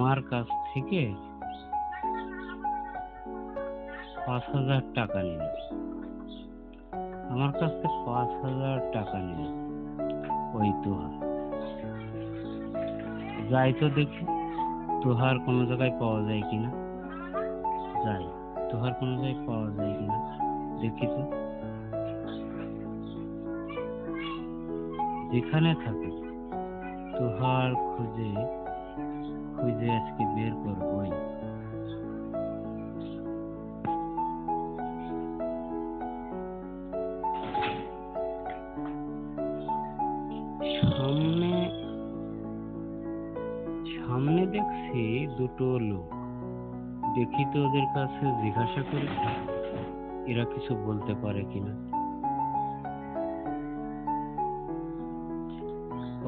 আমার কাছ থেকে 5,000 টাকা নিল। আমার কাছ থেকে 5,000 টাকা নিল ওই তুহা। যাই তো দেখি তুহার কোনো জায়গায় পাওয়া যায় কিনা। যাই, তুহার কোনো জায়গায় পাওয়া যায় কিনা দেখি তো। যেখানে থাকে তুহার খুঁজে খুঁজে আজকে বের করবই। সামনে সামনে দেখছি দুটো লোক। দেখি তো ওদের কাছে জিজ্ঞাসা করি এরা কিছু বলতে পারে কিনা।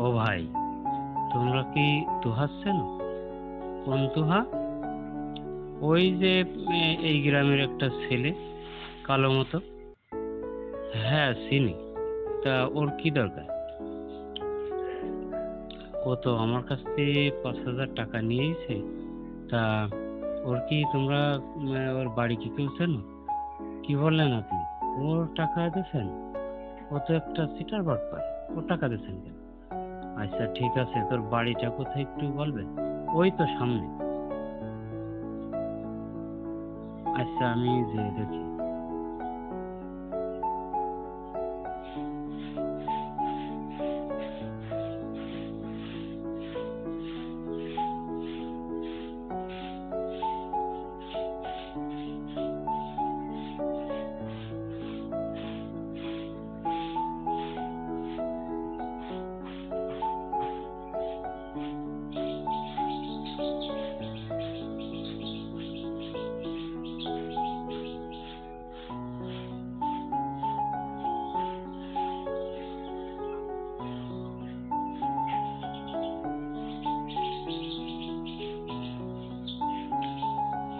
ও ভাই, তোমরা কি তুহা চেনো? কোন তুহা? ওই যে এই গ্রামের একটা ছেলে, কালো মতো। হ্যাঁ চিনি। তা ওর কি দরকার? ও তো আমার কাছ থেকে 5,000 টাকা নিয়েছে। তা ওর কি তোমরা ওর বাড়ি কি কেউ চেনো? কি বললেন আপনি? ওর টাকা দিয়েছেন? ও তো একটা সিটার বাটপার, ওর টাকা দিয়েছেন কেন? আচ্ছা ঠিক আছে, তোর বাড়িটা কোথায় একটু বলবেন? ওই তো সামনে। আচ্ছা আমি যে দেখি।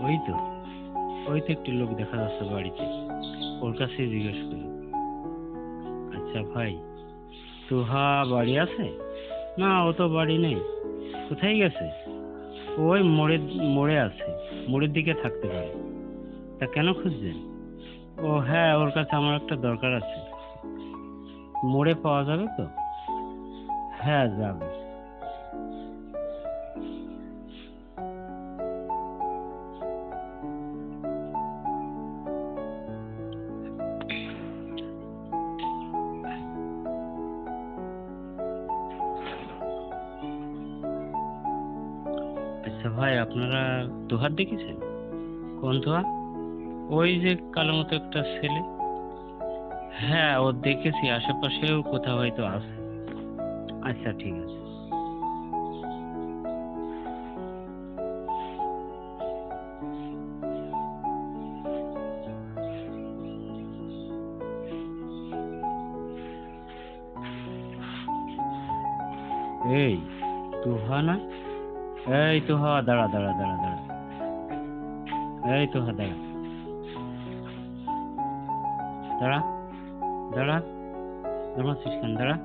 ওই তো ওই তো একটি লোক দেখা যাচ্ছে বাড়িতে। ওর কাছে জিজ্ঞেস করি। আচ্ছা ভাই, তুহা বাড়ি আছে? না, ও তো বাড়ি নেই। কোথায় গেছে? ওই মোড়ে আছে, মোড়ের দিকে থাকতে পারে। তা কেন খুঁজছেন? ও হ্যাঁ, ওর কাছে আমার একটা দরকার আছে। মোড়ে পাওয়া যাবে তো? হ্যাঁ যাবে। আচ্ছা ভাই, আপনারা তুহার দেখেছেন? কোন তুহা? ওই যে কালো মতো একটা ছেলে। হ্যাঁ ও দেখেছি, আশেপাশেও কোথাও হয়তো আছে। আচ্ছা ঠিক আছে। এই তুহা না? এই তুহা, দাঁড়া দাঁড়া দাঁড়া দাঁড়া। এই তুহা দাঁড়া দাঁড়া দাঁড়া। দাঁড়াচ্ছিস কেন? দাঁড়া।